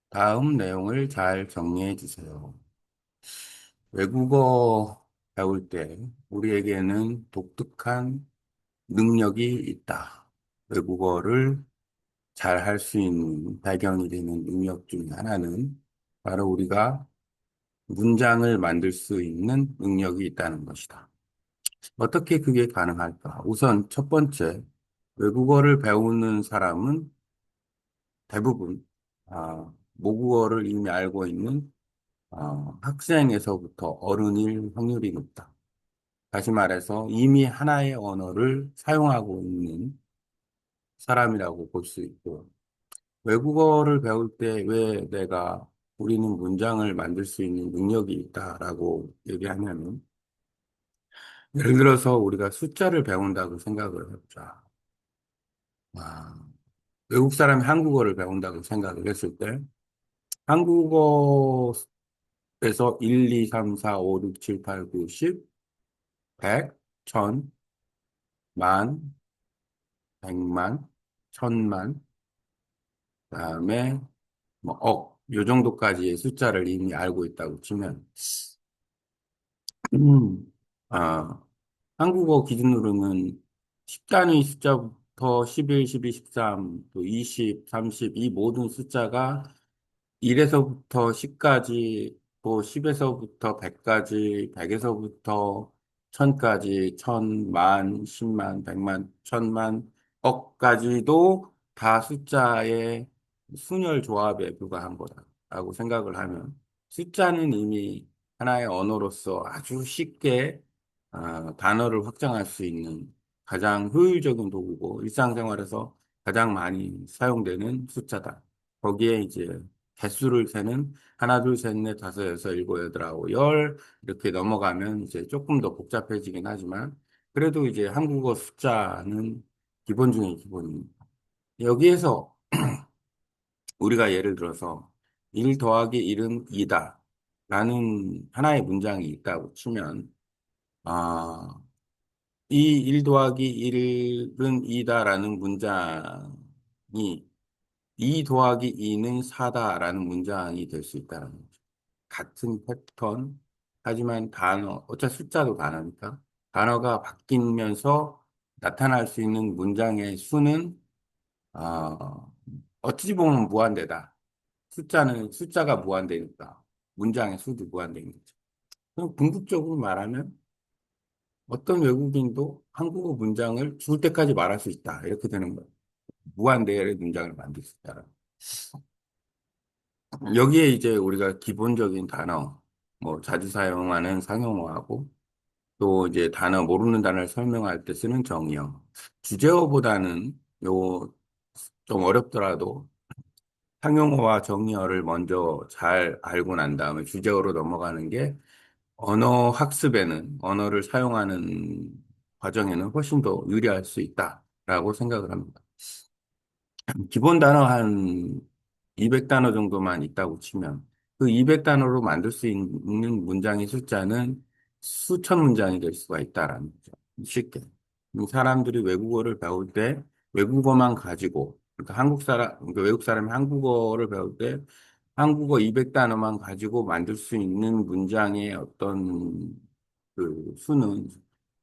다음 내용을 잘 정리해 주세요. 외국어 배울 때 우리에게는 독특한 능력이 있다. 외국어를 잘 할 수 있는 발견이 되는 능력 중에 하나는 바로 우리가 문장을 만들 수 있는 능력이 있다는 것이다. 어떻게 그게 가능할까? 우선 첫 번째, 외국어를 배우는 사람은 대부분 모국어를 이미 알고 있는 학생에서부터 어른일 확률이 높다. 다시 말해서 이미 하나의 언어를 사용하고 있는 사람이라고 볼 수 있고, 외국어를 배울 때 왜 우리는 문장을 만들 수 있는 능력이 있다라고 얘기하냐면, 예를 들어서 우리가 숫자를 배운다고 생각을 해보자. 아, 외국 사람이 한국어를 배운다고 생각을 했을 때, 한국어에서 1, 2, 3, 4, 5, 6, 7, 8, 9, 10, 100, 1000, 만, 100만, 1000만, 그다음에 뭐 요 정도까지의 숫자를 이미 알고 있다고 치면, 음, 아, 한국어 기준으로는 10단위 숫자부터 11, 12, 13, 또 20, 30, 이 모든 숫자가 1에서부터 10까지, 또 10에서부터 100까지, 100에서부터 1000까지, 1000만, 10만, 100만, 1000만, 억까지도 다 숫자의 순열 조합에 불과한 거다라고 생각을 하면 숫자는 이미 하나의 언어로서 아주 쉽게 단어를 확장할 수 있는 가장 효율적인 도구고 일상생활에서 가장 많이 사용되는 숫자다. 거기에 이제 개수를 세는 하나, 둘, 셋, 넷, 다섯, 여섯, 일곱, 여덟, 아홉, 열 이렇게 넘어가면 이제 조금 더 복잡해지긴 하지만 그래도 이제 한국어 숫자는 기본 중에 기본입니다. 여기에서 우리가 예를 들어서 1 더하기 1은 2다 라는 하나의 문장이 있다고 치면 아, 이 1 더하기 1은 2다라는 문장이 2 더하기 2는 4다라는 문장이 될 수 있다는 거죠. 같은 패턴, 하지만 어차피 숫자도 단어니까, 단어가 바뀌면서 나타날 수 있는 문장의 수는, 어, 어찌 보면 무한대다. 숫자가 무한대니까, 문장의 수도 무한대인 거죠. 그럼 궁극적으로 말하면, 어떤 외국인도 한국어 문장을 죽을 때까지 말할 수 있다. 이렇게 되는 거예요. 무한대의 문장을 만들 수 있다. 여기에 이제 우리가 기본적인 단어, 뭐 자주 사용하는 상용어하고 또 이제 모르는 단어를 설명할 때 쓰는 정의어. 주제어보다는 요 좀 어렵더라도 상용어와 정의어를 먼저 잘 알고 난 다음에 주제어로 넘어가는 게 언어 학습에는 언어를 사용하는 과정에는 훨씬 더 유리할 수 있다라고 생각을 합니다. 기본 단어 한 200단어 정도만 있다고 치면 그 200단어로 만들 수 있는 문장의 숫자는 수천 문장이 될 수가 있다라는 거죠. 쉽게. 사람들이 외국어를 배울 때 외국어만 가지고 그러니까 그러니까 외국 사람이 한국어를 배울 때 한국어 200단어만 가지고 만들 수 있는 문장의 어떤 그 수는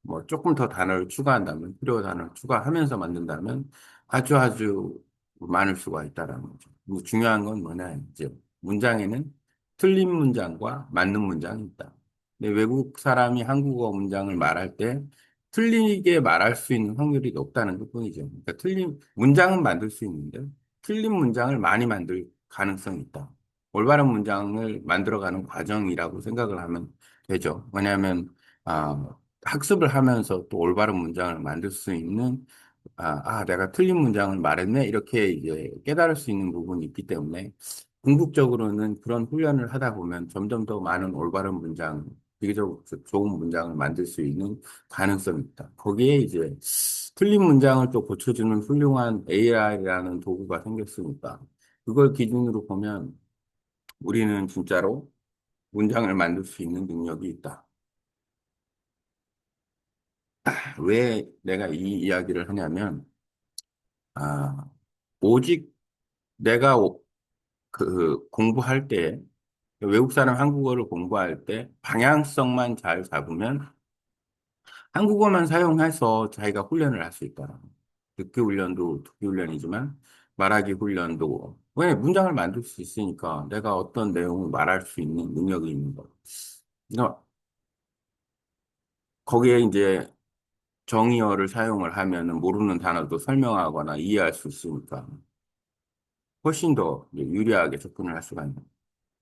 뭐 조금 더 단어를 추가한다면 필요 단어를 추가하면서 만든다면 아주 많을 수가 있다라는 거죠. 뭐 중요한 건 뭐냐, 이제 문장에는 틀린 문장과 맞는 문장이 있다. 근데 외국 사람이 한국어 문장을 말할 때 틀리게 말할 수 있는 확률이 높다는 것뿐이죠. 그러니까 틀린 문장은 만들 수 있는데 틀린 문장을 많이 만들 가능성이 있다. 올바른 문장을 만들어가는 과정이라고 생각을 하면 되죠. 왜냐하면 학습을 하면서 또 올바른 문장을 만들 수 있는 내가 틀린 문장을 말했네. 이렇게 이제 깨달을 수 있는 부분이 있기 때문에 궁극적으로는 그런 훈련을 하다 보면 점점 더 많은 올바른 비교적 좋은 문장을 만들 수 있는 가능성이 있다. 거기에 이제 틀린 문장을 또 고쳐주는 훌륭한 AI라는 도구가 생겼으니까 그걸 기준으로 보면 우리는 진짜로 문장을 만들 수 있는 능력이 있다. 왜 내가 이 이야기를 하냐면, 아, 오직 내가 공부할 때, 외국 사람 한국어를 공부할 때 방향성만 잘 잡으면 한국어만 사용해서 자기가 훈련을 할 수 있다. 듣기 훈련도 듣기 훈련이지만 말하기 훈련도 왜 문장을 만들 수 있으니까 내가 어떤 내용을 말할 수 있는 능력이 있는 거. 그러니까 거기에 이제 정의어를 사용을 하면은 모르는 단어도 설명하거나 이해할 수 있으니까 훨씬 더 이제 유리하게 접근을 할 수가 있는.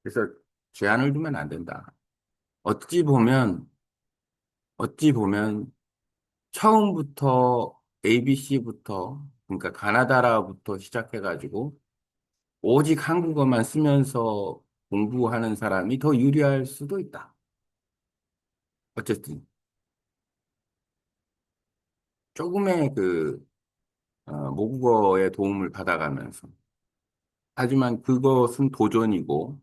그래서 제한을 두면 안 된다. 어찌 보면 어찌 보면 처음부터 ABC부터 그러니까 가나다라부터 시작해가지고 오직 한국어만 쓰면서 공부하는 사람이 더 유리할 수도 있다. 어쨌든 조금의 모국어의 도움을 받아가면서 하지만 그것은 도전이고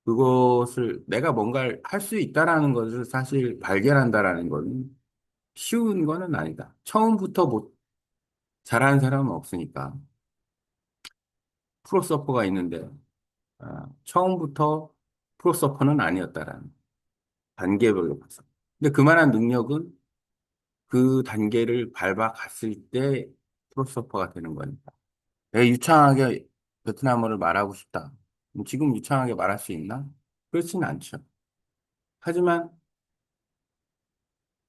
그것을 내가 뭔가를 할 수 있다라는 것을 사실 발견한다라는 건 쉬운 거는 아니다. 처음부터 못 잘하는 사람은 없으니까 프로서퍼가 있는데 처음부터 프로서퍼는 아니었다라는 단계별로 봤어. 근데 그만한 능력은 그 단계를 밟아갔을 때 프로서퍼가 되는 거니까. 내가 유창하게 베트남어를 말하고 싶다. 지금 유창하게 말할 수 있나? 그렇지는 않죠. 하지만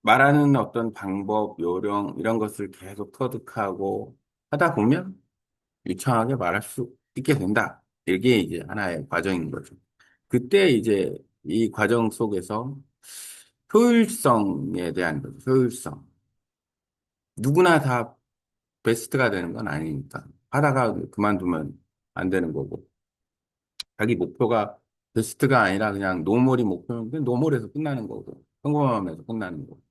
말하는 어떤 방법, 요령, 이런 것을 계속 터득하고 하다 보면 유창하게 말할 수 있게 된다. 이게 이제 하나의 과정인 거죠. 그때 이제 이 과정 속에서 효율성에 대한 거죠. 효율성. 누구나 다 베스트가 되는 건 아니니까. 하다가 그만두면 안 되는 거고. 자기 목표가 베스트가 아니라 그냥 노멀이 목표는 그냥 노멀에서 끝나는 거고. 평범함에서 끝나는 거고.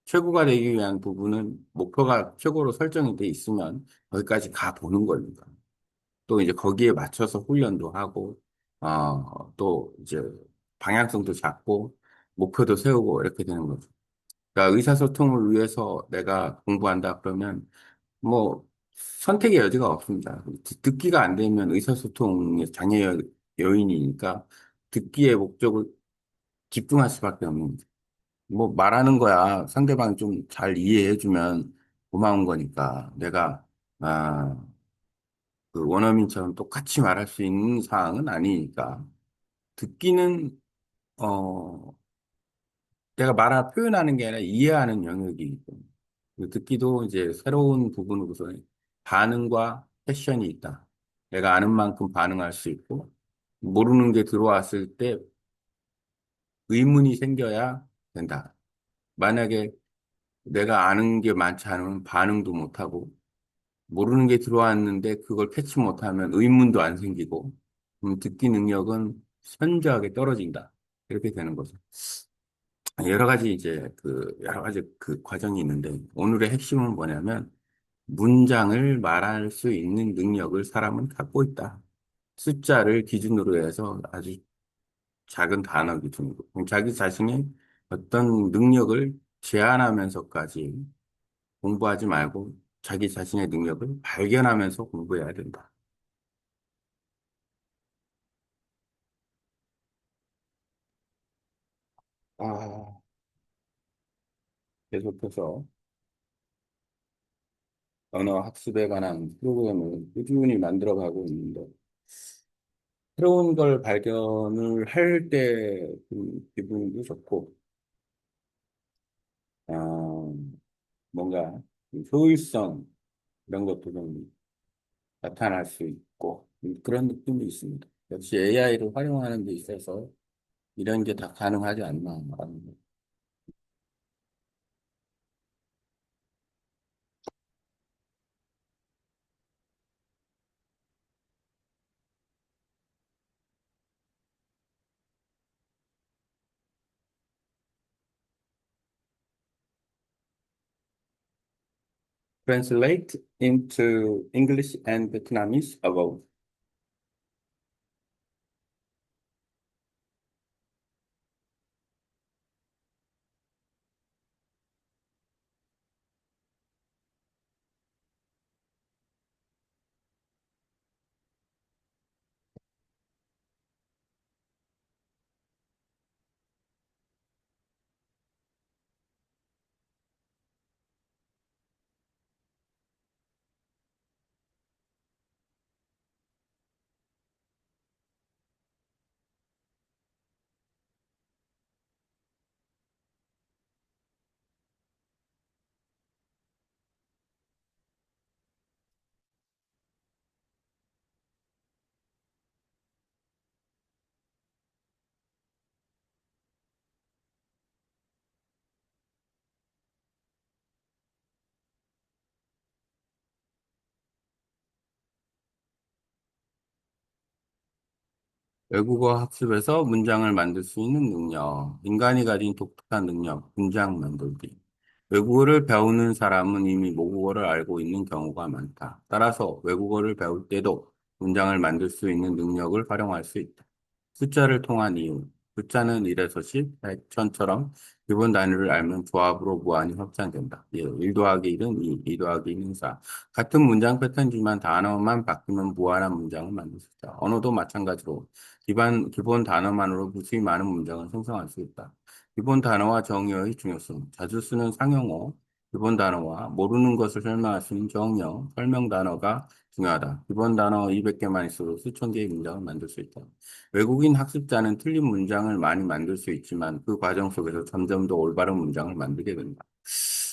최고가 되기 위한 부분은 목표가 최고로 설정이 돼 있으면 거기까지 가 보는 겁니다. 또 이제 거기에 맞춰서 훈련도 하고, 또 이제 방향성도 잡고, 목표도 세우고 이렇게 되는 거죠. 그러니까 의사소통을 위해서 내가 공부한다 그러면 뭐 선택의 여지가 없습니다. 듣기가 안 되면 의사소통의 장애 요인이니까 듣기의 목적을 집중할 수밖에 없는 거죠. 뭐 말하는 거야. 상대방이 좀 잘 이해해주면 고마운 거니까 내가 아, 그 원어민처럼 똑같이 말할 수 있는 상황은 아니니까 듣기는 어 내가 말하 표현하는 게 아니라 이해하는 영역이기 때문에 그 듣기도 이제 새로운 부분으로서 반응과 패션이 있다. 내가 아는 만큼 반응할 수 있고 모르는 게 들어왔을 때 의문이 생겨야 된다. 만약에 내가 아는 게 많지 않으면 반응도 못하고 모르는 게 들어왔는데 그걸 캐치 못하면 의문도 안 생기고 듣기 능력은 현저하게 떨어진다. 이렇게 되는 거죠. 여러 가지 그 과정이 있는데 오늘의 핵심은 뭐냐면 문장을 말할 수 있는 능력을 사람은 갖고 있다. 숫자를 기준으로 해서 아주 작은 단어 기준으로 자기 자신의 어떤 능력을 제한하면서까지 공부하지 말고 자기 자신의 능력을 발견하면서 공부해야 된다. 아, 계속해서 언어 학습에 관한 프로그램을 꾸준히 만들어가고 있는데, 새로운 걸 발견을 할 때 기분도 좋고, 아, 뭔가 효율성 이런 것도 좀 나타날 수 있고, 그런 느낌도 있습니다. 역시 AI를 활용하는 데 있어서 이런 게 다 가능하지 않나. 라는 거. Translate into English and Vietnamese above. 외국어 학습에서 문장을 만들 수 있는 능력, 인간이 가진 독특한 능력, 문장 만들기. 외국어를 배우는 사람은 이미 모국어를 알고 있는 경우가 많다. 따라서 외국어를 배울 때도 문장을 만들 수 있는 능력을 활용할 수 있다. 숫자를 통한 이유. 숫자는 1에서 10, 100, 1000처럼 기본 단위를 알면 조합으로 무한히 확장된다. 예, 1 더하기 1은 2, 2 더하기 2는 4. 같은 문장 패턴이지만 단어만 바뀌면 무한한 문장을 만들 수 있다. 언어도 마찬가지로 기본 단어만으로 무수히 많은 문장을 생성할 수 있다. 기본 단어와 정의어의 중요성. 자주 쓰는 상용어, 기본 단어와 모르는 것을 설명할 수 있는 정의어, 설명 단어가 중요하다. 기본 단어 200개만 있어도 수천 개의 문장을 만들 수 있다. 외국인 학습자는 틀린 문장을 많이 만들 수 있지만 그 과정 속에서 점점 더 올바른 문장을 만들게 된다.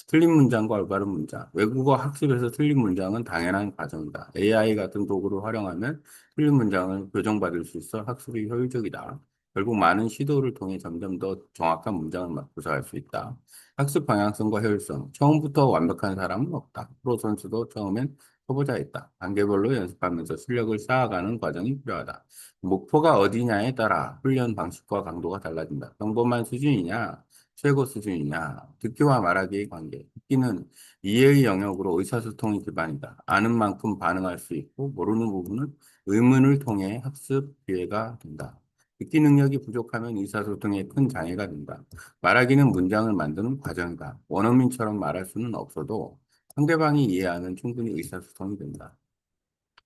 틀린 문장과 올바른 문장. 외국어 학습에서 틀린 문장은 당연한 과정이다. AI 같은 도구를 활용하면 틀린 문장을 교정받을 수 있어 학습이 효율적이다. 결국 많은 시도를 통해 점점 더 정확한 문장을 구사할 수 있다. 학습 방향성과 효율성. 처음부터 완벽한 사람은 없다. 프로 선수도 처음엔 초보자였다. 단계별로 연습하면서 실력을 쌓아가는 과정이 필요하다. 목표가 어디냐에 따라 훈련 방식과 강도가 달라진다. 평범한 수준이냐, 최고 수준이냐, 듣기와 말하기의 관계. 듣기는 이해의 영역으로 의사소통이 기반이다. 아는 만큼 반응할 수 있고, 모르는 부분은 의문을 통해 학습 기회가 된다. 듣기 능력이 부족하면 의사소통에 큰 장애가 된다. 말하기는 문장을 만드는 과정이다. 원어민처럼 말할 수는 없어도 상대방이 이해하면 충분히 의사소통이 된다.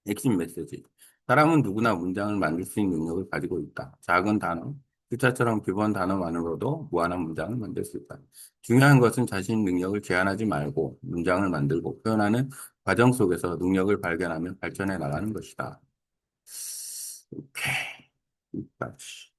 핵심 메시지. 사람은 누구나 문장을 만들 수 있는 능력을 가지고 있다. 작은 단어, 숫자처럼 기본 단어만으로도 무한한 문장을 만들 수 있다. 중요한 것은 자신 능력을 제한하지 말고 문장을 만들고 표현하는 과정 속에서 능력을 발견하며 발전해 나가는 것이다. 오케이. 여기까지.